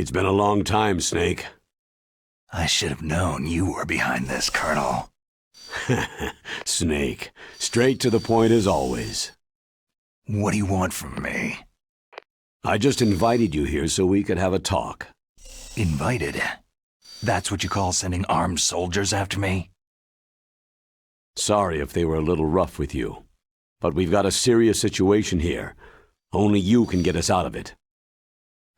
It's been a long time, Snake. I should have known you were behind this, Colonel. Snake, straight to the point as always. What do you want from me? I just invited you here so we could have a talk. Invited? That's what you call sending armed soldiers after me? Sorry if they were a little rough with you, but we've got a serious situation here. Only you can get us out of it.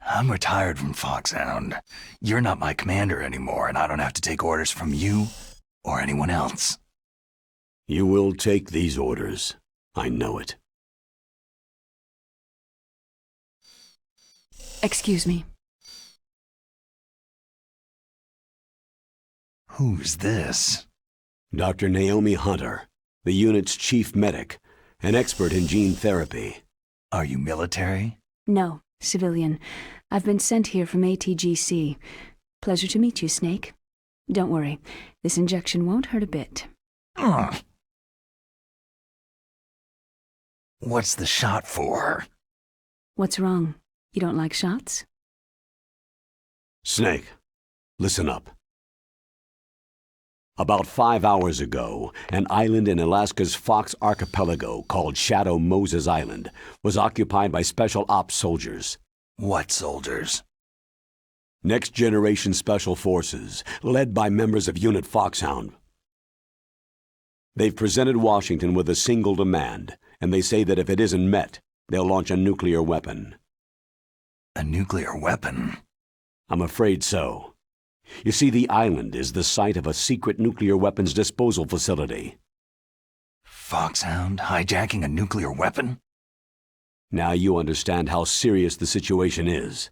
I'm retired from Foxhound. You're not my commander anymore, and I don't have to take orders from you or anyone else. You will take these orders. I know it. Excuse me. Who's this? Dr. Naomi Hunter, the unit's chief medic, an expert in gene therapy. Are you military? No, civilian. I've been sent here from ATGC. Pleasure to meet you, Snake. Don't worry, this injection won't hurt a bit. What's the shot for? What's wrong? You don't like shots? Snake, listen up. About 5 hours ago, an island in Alaska's Fox Archipelago called Shadow Moses Island was occupied by Special Ops soldiers. What soldiers? Next Generation Special Forces, led by members of Unit Foxhound. They've presented Washington with a single demand, and they say that if it isn't met, they'll launch a nuclear weapon. A nuclear weapon? I'm afraid so. You see, the island is the site of a secret nuclear weapons disposal facility. Foxhound hijacking a nuclear weapon? Now you understand how serious the situation is.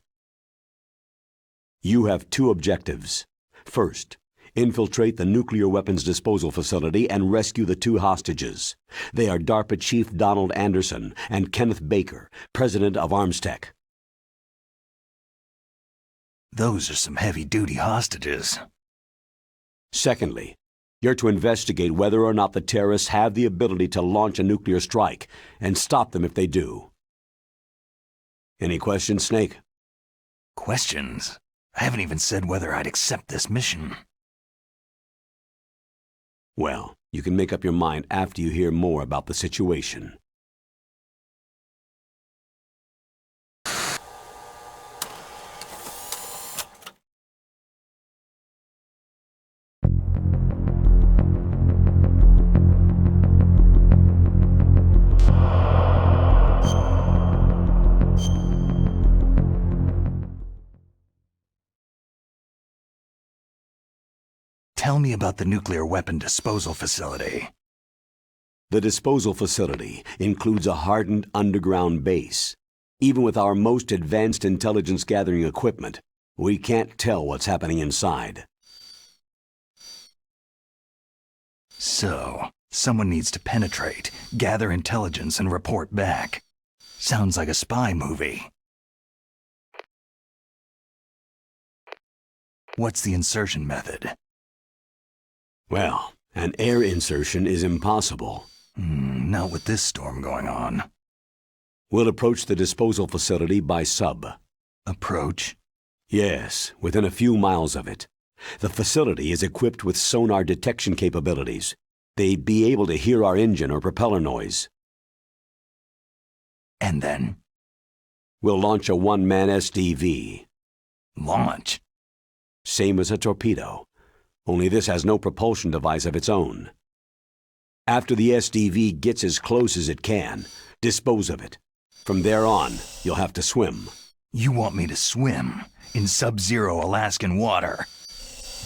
You have two objectives. First, infiltrate the nuclear weapons disposal facility and rescue the two hostages. They are DARPA Chief Donald Anderson and Kenneth Baker, President of Armstech. Those are some heavy-duty hostages. Secondly, you're to investigate whether or not the terrorists have the ability to launch a nuclear strike and stop them if they do. Any questions, Snake? Questions? I haven't even said whether I'd accept this mission. Well, you can make up your mind after you hear more about the situation. Tell me about the nuclear weapon disposal facility. The disposal facility includes a hardened underground base. Even with our most advanced intelligence gathering equipment, we can't tell what's happening inside. So, someone needs to penetrate, gather intelligence, and report back. Sounds like a spy movie. What's the insertion method? Well, an air insertion is impossible. Not with this storm going on. We'll approach the disposal facility by sub. Approach? Yes, within a few miles of it. The facility is equipped with sonar detection capabilities. They'd be able to hear our engine or propeller noise. And then? We'll launch a one-man SDV. Launch? Same as a torpedo. Only this has no propulsion device of its own. After the SDV gets as close as it can, dispose of it. From there on, you'll have to swim. You want me to swim in sub-zero Alaskan water?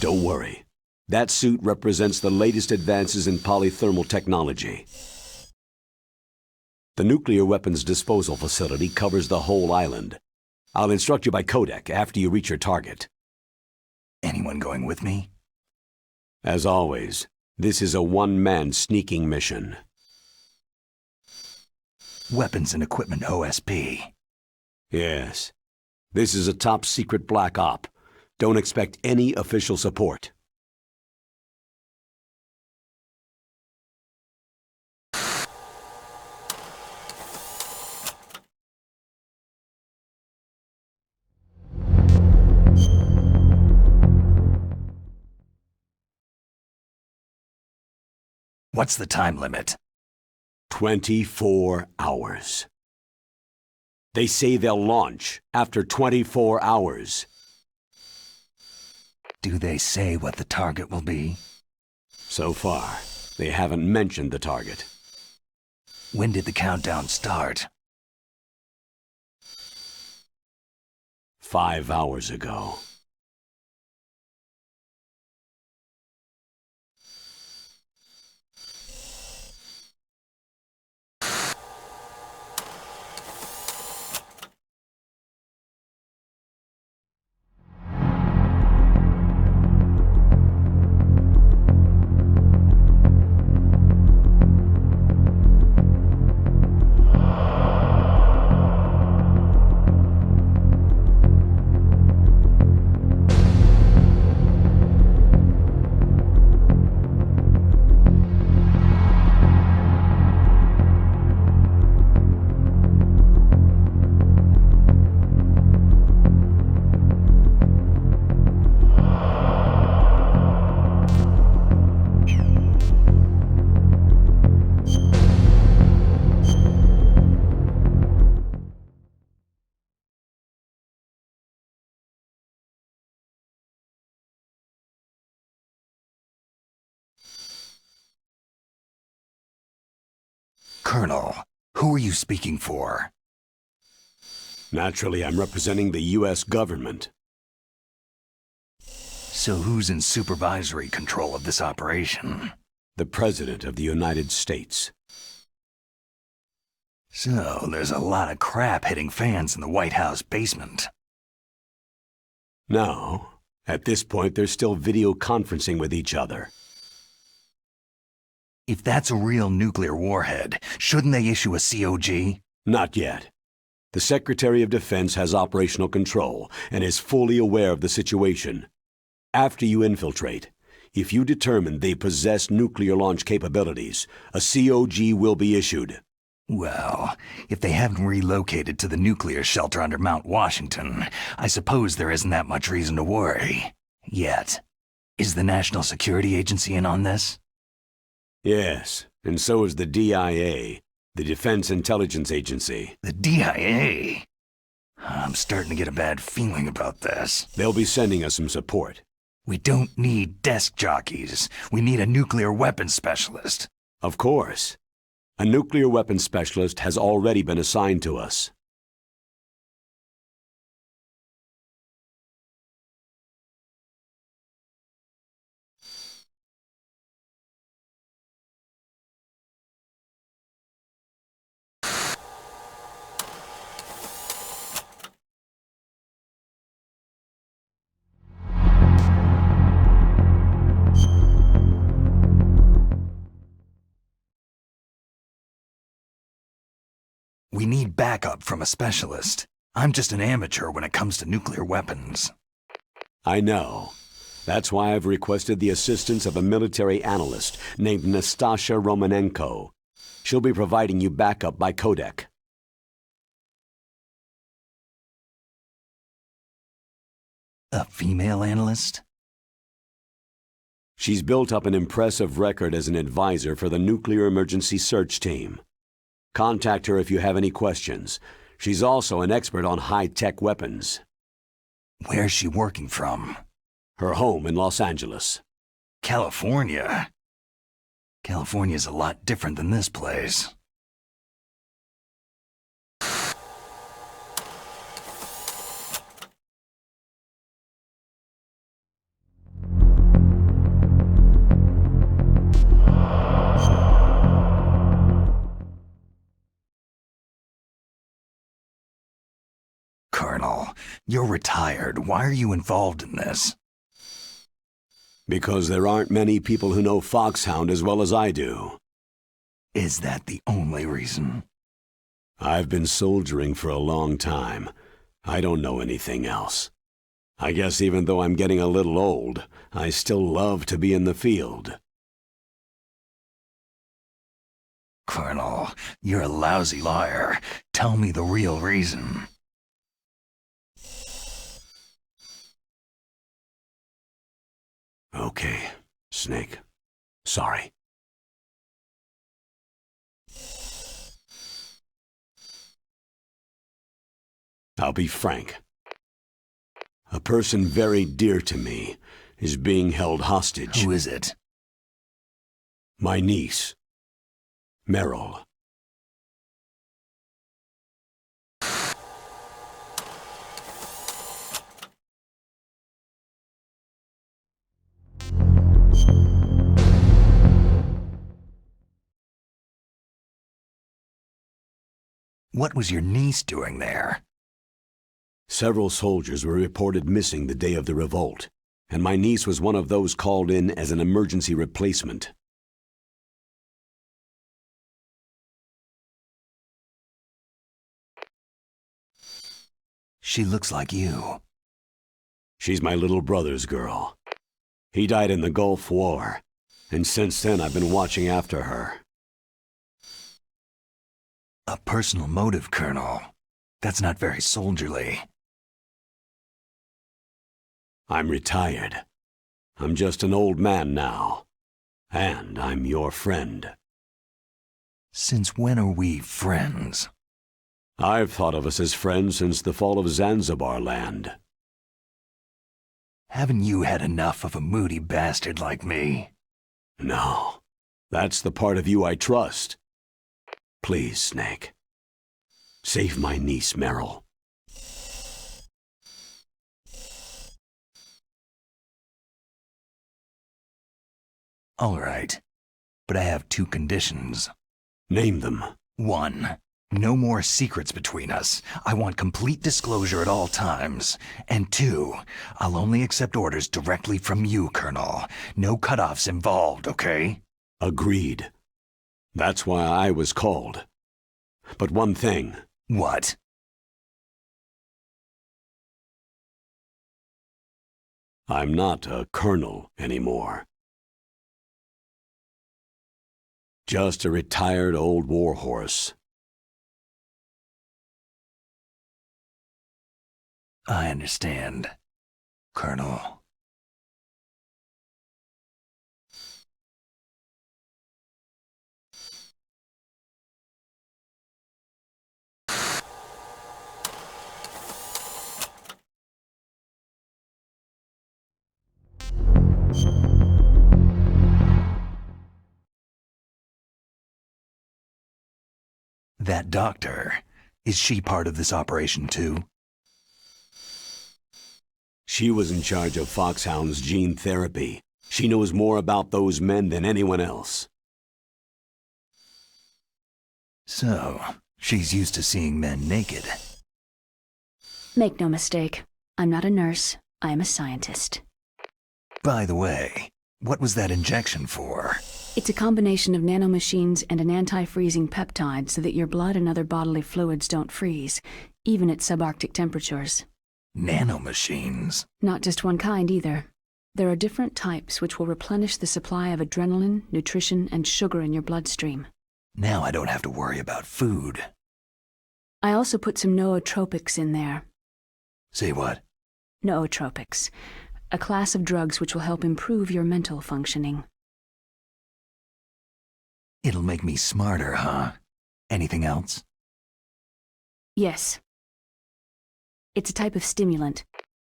Don't worry. That suit represents the latest advances in polythermal technology. The nuclear weapons disposal facility covers the whole island. I'll instruct you by codec after you reach your target. Anyone going with me? As always, this is a one-man sneaking mission. Weapons and equipment OSP. Yes. This is a top-secret black op. Don't expect any official support. What's the time limit? 24 hours. They say they'll launch after 24 hours. Do they say what the target will be? So far, they haven't mentioned the target. When did the countdown start? 5 hours ago. Colonel, who are you speaking for? Naturally, I'm representing the U.S. government. So who's in supervisory control of this operation? The President of the United States. So there's a lot of crap hitting fans in the White House basement. No, at this point they're still video conferencing with each other. If that's a real nuclear warhead, shouldn't they issue a COG? Not yet. The Secretary of Defense has operational control and is fully aware of the situation. After you infiltrate, if you determine they possess nuclear launch capabilities, a COG will be issued. Well, if they haven't relocated to the nuclear shelter under Mount Washington, I suppose there isn't that much reason to worry. Yet. Is the National Security Agency in on this? Yes, and so is the DIA, the Defense Intelligence Agency. The DIA? I'm starting to get a bad feeling about this. They'll be sending us some support. We don't need desk jockeys. We need a nuclear weapons specialist. Of course. A nuclear weapons specialist has already been assigned to us. We need backup from a specialist. I'm just an amateur when it comes to nuclear weapons. I know. That's why I've requested the assistance of a military analyst named Nastasha Romanenko. She'll be providing you backup by codec. A female analyst? She's built up an impressive record as an advisor for the Nuclear Emergency Search Team. Contact her if you have any questions. She's also an expert on high-tech weapons. Where's she working from? Her home in Los Angeles. California? California's a lot different than this place. Colonel, you're retired. Why are you involved in this? Because there aren't many people who know Foxhound as well as I do. Is that the only reason? I've been soldiering for a long time. I don't know anything else. I guess even though I'm getting a little old, I still love to be in the field. Colonel, you're a lousy liar. Tell me the real reason. Okay, Snake. Sorry. I'll be frank. A person very dear to me is being held hostage. Who is it? My niece, Meryl. What was your niece doing there? Several soldiers were reported missing the day of the revolt, and my niece was one of those called in as an emergency replacement. She looks like you. She's my little brother's girl. He died in the Gulf War, and since then I've been watching after her. A personal motive, Colonel. That's not very soldierly. I'm retired. I'm just an old man now. And I'm your friend. Since when are we friends? I've thought of us as friends since the fall of Zanzibar land. Haven't you had enough of a moody bastard like me? No. That's the part of you I trust. Please, Snake. Save my niece, Meryl. All right, but I have 2 conditions. Name them. 1. No more secrets between us. I want complete disclosure at all times. And 2, I'll only accept orders directly from you, Colonel. No cutoffs involved, okay? Agreed. That's why I was called. But one thing. What? I'm not a colonel anymore. Just a retired old warhorse. I understand, Colonel. That doctor, is she part of this operation too? She was in charge of Foxhound's gene therapy. She knows more about those men than anyone else. So, she's used to seeing men naked. Make no mistake, I'm not a nurse, I am a scientist. By the way, what was that injection for? It's a combination of nanomachines and an anti-freezing peptide so that your blood and other bodily fluids don't freeze, even at subarctic temperatures. Nanomachines? Not just one kind either. There are different types which will replenish the supply of adrenaline, nutrition, and sugar in your bloodstream. Now I don't have to worry about food. I also put some nootropics in there. Say what? Nootropics, a class of drugs which will help improve your mental functioning. It'll make me smarter, huh? Anything else? Yes. It's a type of stimulant.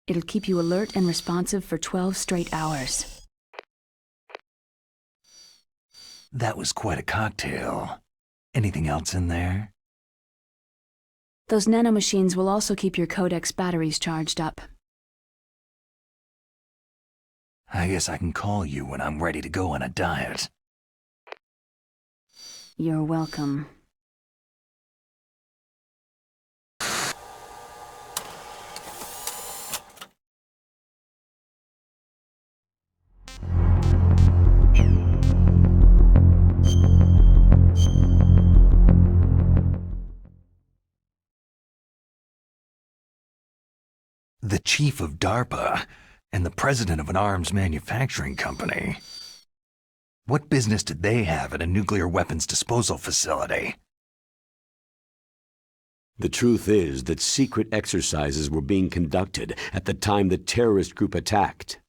It'll keep you alert and responsive for 12 straight hours. That was quite a cocktail. Anything else in there? Those nanomachines will also keep your Codex batteries charged up. I guess I can call you when I'm ready to go on a diet. You're welcome. The chief of DARPA and the president of an arms manufacturing company. What business did they have at a nuclear weapons disposal facility? The truth is that secret exercises were being conducted at the time the terrorist group attacked.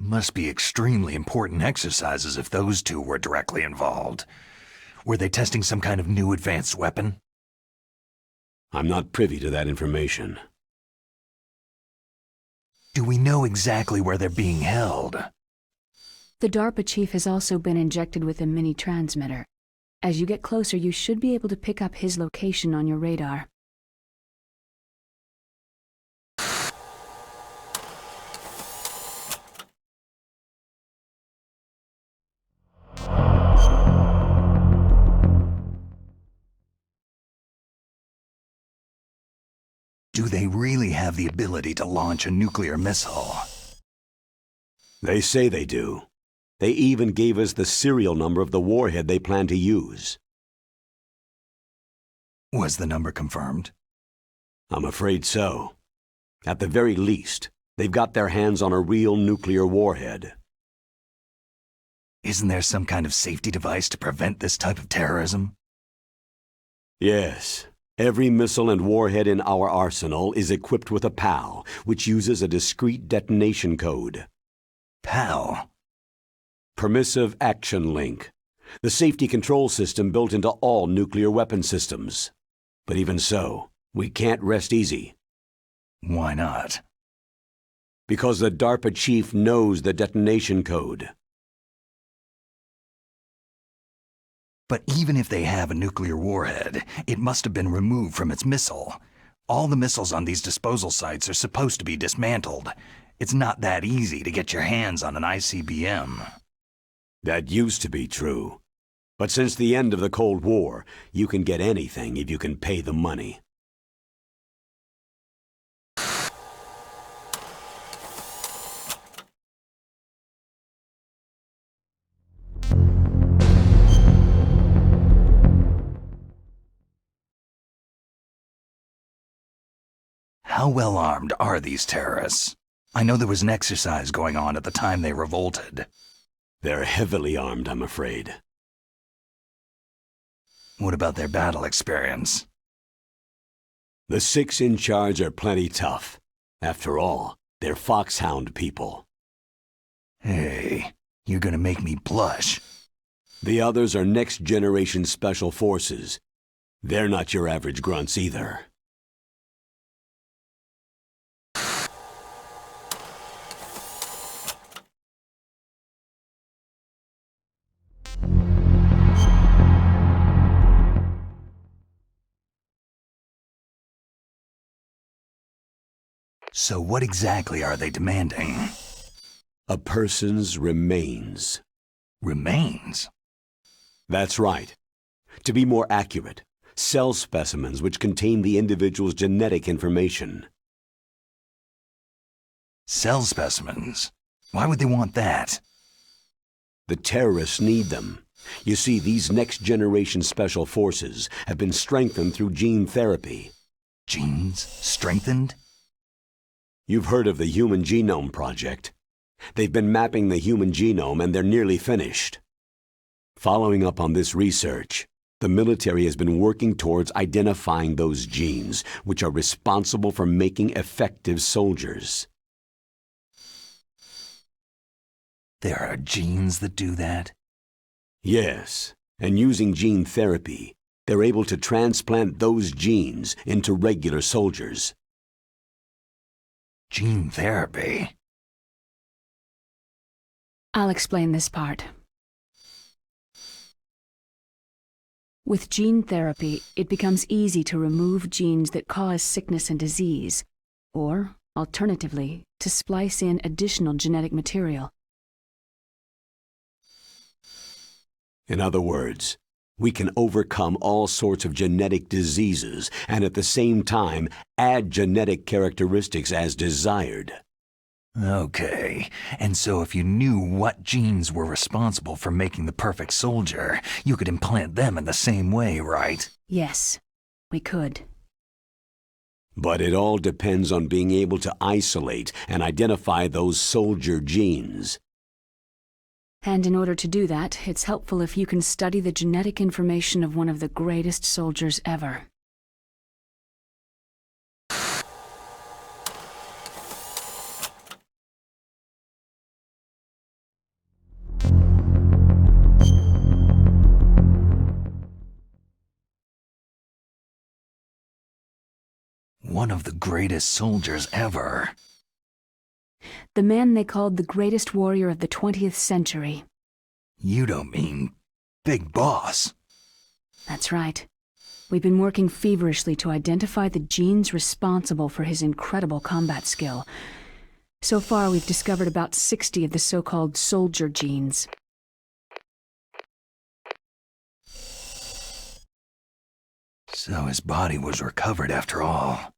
Must be extremely important exercises if those two were directly involved. Were they testing some kind of new advanced weapon? I'm not privy to that information. Do we know exactly where they're being held? The DARPA chief has also been injected with a mini transmitter. As you get closer, you should be able to pick up his location on your radar. Do they really have the ability to launch a nuclear missile? They say they do. They even gave us the serial number of the warhead they plan to use. Was the number confirmed? I'm afraid so. At the very least, they've got their hands on a real nuclear warhead. Isn't there some kind of safety device to prevent this type of terrorism? Yes. Every missile and warhead in our arsenal is equipped with a PAL, which uses a discrete detonation code. PAL? Permissive Action Link. The safety control system built into all nuclear weapon systems. But even so, we can't rest easy. Why not? Because the DARPA chief knows the detonation code. But even if they have a nuclear warhead, it must have been removed from its missile. All the missiles on these disposal sites are supposed to be dismantled. It's not that easy to get your hands on an ICBM. That used to be true. But since the end of the Cold War, you can get anything if you can pay the money. How well armed are these terrorists? I know there was an exercise going on at the time they revolted. They're heavily armed, I'm afraid. What about their battle experience? The 6 in charge are plenty tough. After all, they're foxhound people. Hey, you're gonna make me blush. The others are next-generation special forces. They're not your average grunts either. So what exactly are they demanding? A person's remains. Remains? That's right. To be more accurate, cell specimens which contain the individual's genetic information. Cell specimens? Why would they want that? The terrorists need them. You see, these next-generation special forces have been strengthened through gene therapy. Genes? Strengthened? You've heard of the Human Genome Project. They've been mapping the human genome and they're nearly finished. Following up on this research, the military has been working towards identifying those genes which are responsible for making effective soldiers. There are genes that do that? Yes, and using gene therapy, they're able to transplant those genes into regular soldiers. Gene therapy? I'll explain this part. With gene therapy, it becomes easy to remove genes that cause sickness and disease, or, alternatively, to splice in additional genetic material. In other words, we can overcome all sorts of genetic diseases and at the same time add genetic characteristics as desired. Okay, and so if you knew what genes were responsible for making the perfect soldier, you could implant them in the same way, right? Yes, we could. But it all depends on being able to isolate and identify those soldier genes. And in order to do that, it's helpful if you can study the genetic information of one of the greatest soldiers ever. one of the greatest soldiers ever. The man they called the greatest warrior of the 20th century. You don't mean Big Boss? That's right. We've been working feverishly to identify the genes responsible for his incredible combat skill. So far, we've discovered about 60 of the so-called soldier genes. So his body was recovered after all.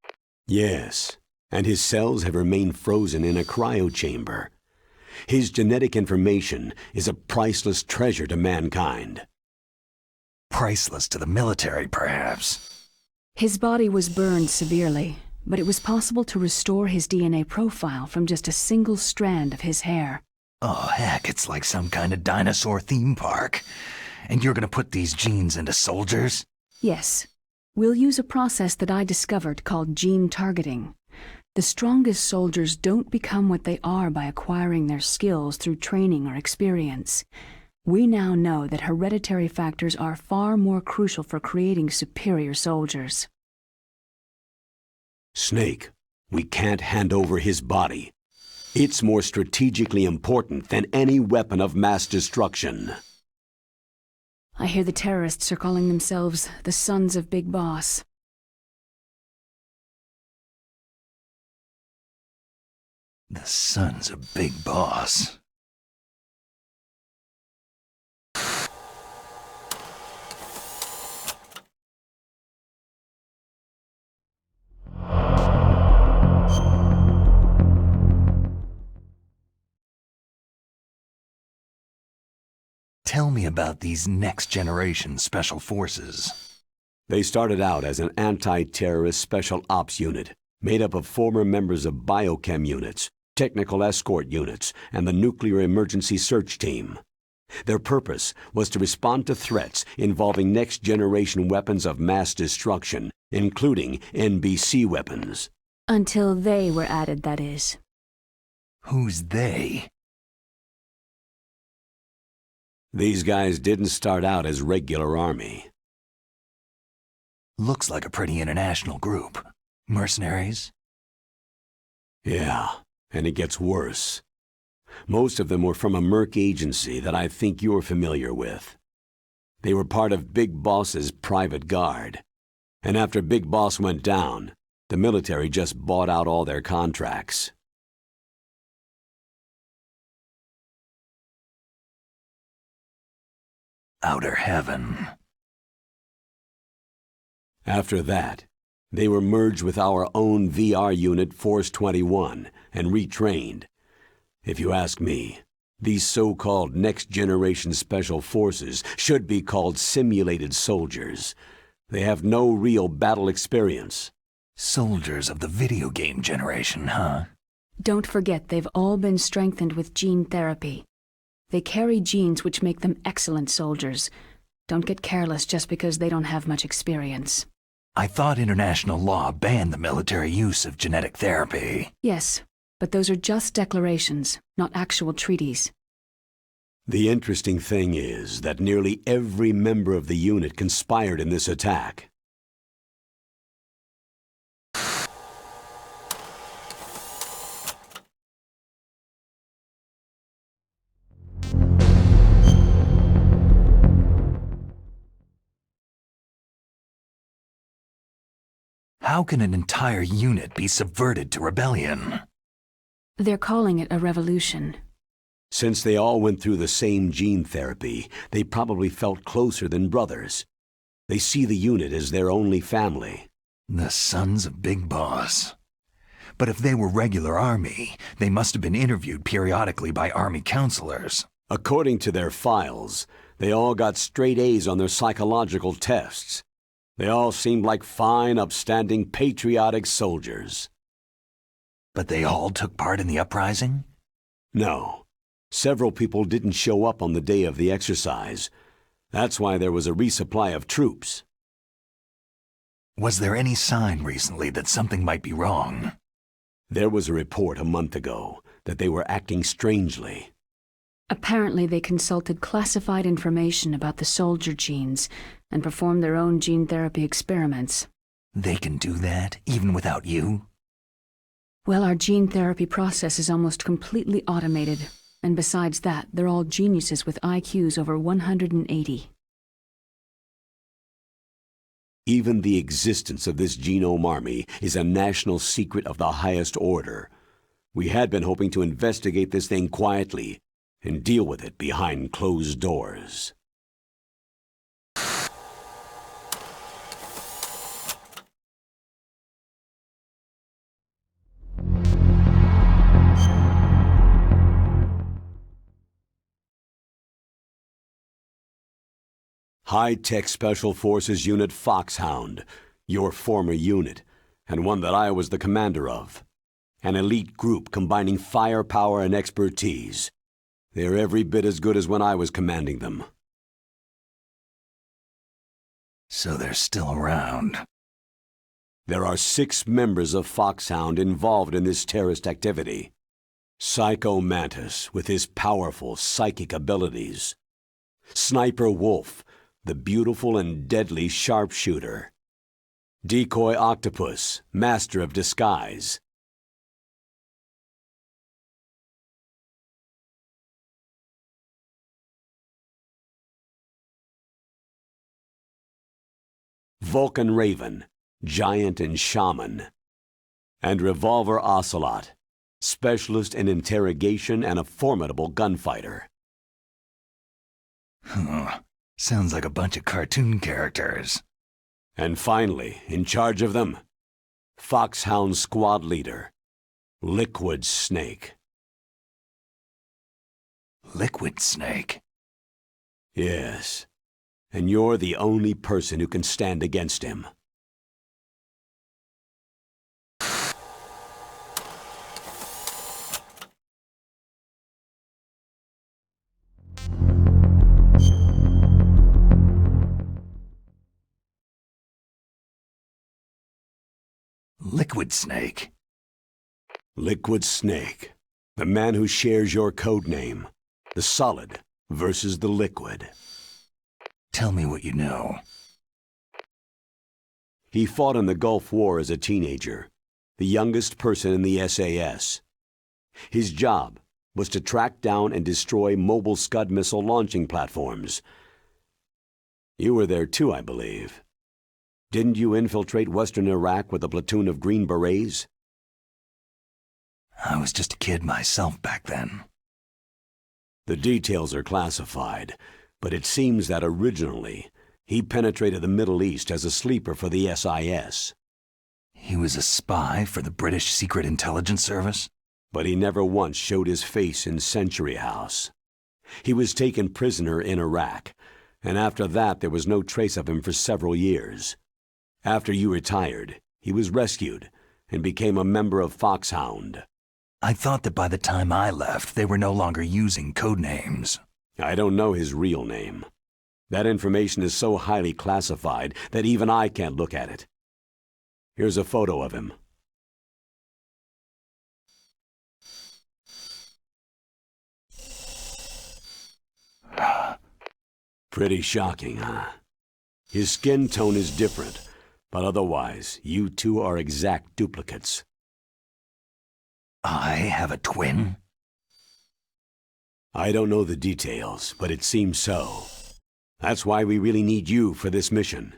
Yes, and his cells have remained frozen in a cryochamber. His genetic information is a priceless treasure to mankind. Priceless to the military, perhaps. His body was burned severely, but it was possible to restore his DNA profile from just a single strand of his hair. Oh, heck, it's like some kind of dinosaur theme park. And you're gonna put these genes into soldiers? Yes. We'll use a process that I discovered called gene targeting. The strongest soldiers don't become what they are by acquiring their skills through training or experience. We now know that hereditary factors are far more crucial for creating superior soldiers. Snake, we can't hand over his body. It's more strategically important than any weapon of mass destruction. I hear the terrorists are calling themselves the Sons of Big Boss. The Sons of Big Boss. Tell me about these next-generation special forces. They started out as an anti-terrorist special ops unit made up of former members of biochem units, technical escort units, and the nuclear emergency search team. Their purpose was to respond to threats involving next-generation weapons of mass destruction, including NBC weapons. Until they were added, that is. Who's they? These guys didn't start out as regular army. Looks like a pretty international group. Mercenaries? Yeah, and it gets worse. Most of them were from a merc agency that I think you're familiar with. They were part of Big Boss's private guard. And after Big Boss went down, the military just bought out all their contracts. Outer heaven. After that, they were merged with our own VR unit Force 21 and retrained. If you ask me, these so-called next-generation special forces should be called simulated soldiers. They have no real battle experience. Soldiers of the video game generation, huh? Don't forget they've all been strengthened with gene therapy. They carry genes which make them excellent soldiers. Don't get careless just because they don't have much experience. I thought international law banned the military use of genetic therapy. Yes, but those are just declarations, not actual treaties. The interesting thing is that nearly every member of the unit conspired in this attack. How can an entire unit be subverted to rebellion? They're calling it a revolution. Since they all went through the same gene therapy, they probably felt closer than brothers. They see the unit as their only family. The Sons of Big Boss. But if they were regular army, they must have been interviewed periodically by army counselors. According to their files, they all got straight A's on their psychological tests. They all seemed like fine, upstanding, patriotic soldiers. But they all took part in the uprising? No. Several people didn't show up on the day of the exercise. That's why there was a resupply of troops. Was there any sign recently that something might be wrong? There was a report a month ago that they were acting strangely. Apparently they consulted classified information about the soldier genes and performed their own gene therapy experiments. They can do that, even without you? Well, our gene therapy process is almost completely automated. And besides that, they're all geniuses with IQs over 180. Even the existence of this genome army is a national secret of the highest order. We had been hoping to investigate this thing quietly and deal with it behind closed doors. High-Tech Special Forces Unit Foxhound, your former unit, and one that I was the commander of. An elite group combining firepower and expertise. They're every bit as good as when I was commanding them. So they're still around. There are 6 members of Foxhound involved in this terrorist activity. Psycho Mantis, with his powerful psychic abilities. Sniper Wolf, the beautiful and deadly sharpshooter. Decoy Octopus, master of disguise. Vulcan Raven, giant and shaman. And Revolver Ocelot, specialist in interrogation and a formidable gunfighter. Sounds like a bunch of cartoon characters. And finally, in charge of them, Foxhound Squad Leader, Liquid Snake. Liquid Snake? Yes, and you're the only person who can stand against him. Liquid Snake? Liquid Snake, the man who shares your code name, the solid versus the liquid. Tell me what you know. He fought in the Gulf War as a teenager, the youngest person in the SAS. His job was to track down and destroy mobile Scud missile launching platforms. You were there too, I believe. Didn't you infiltrate western Iraq with a platoon of Green Berets? I was just a kid myself back then. The details are classified, but it seems that originally he penetrated the Middle East as a sleeper for the SIS. He was a spy for the British Secret Intelligence Service? But he never once showed his face in Century House. He was taken prisoner in Iraq, and after that there was no trace of him for several years. After you retired, he was rescued and became a member of Foxhound. I thought that by the time I left, they were no longer using code names. I don't know his real name. That information is so highly classified that even I can't look at it. Here's a photo of him. Pretty shocking, huh? His skin tone is different, but otherwise, you two are exact duplicates. I have a twin? I don't know the details, but it seems so. That's why we really need you for this mission.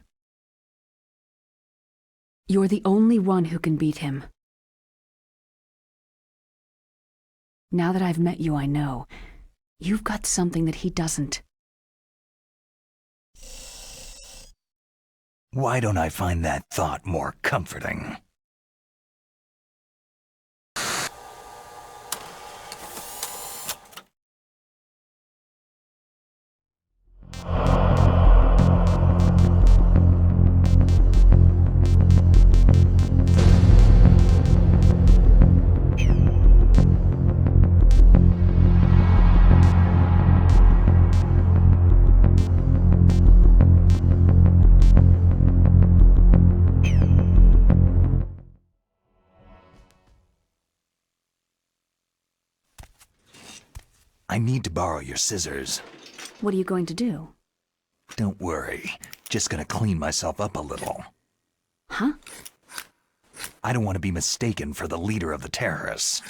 You're the only one who can beat him. Now that I've met you, I know. You've got something that he doesn't. Why don't I find that thought more comforting? I need to borrow your scissors. What are you going to do? Don't worry, just gonna clean myself up a little. Huh? I don't want to be mistaken for the leader of the terrorists.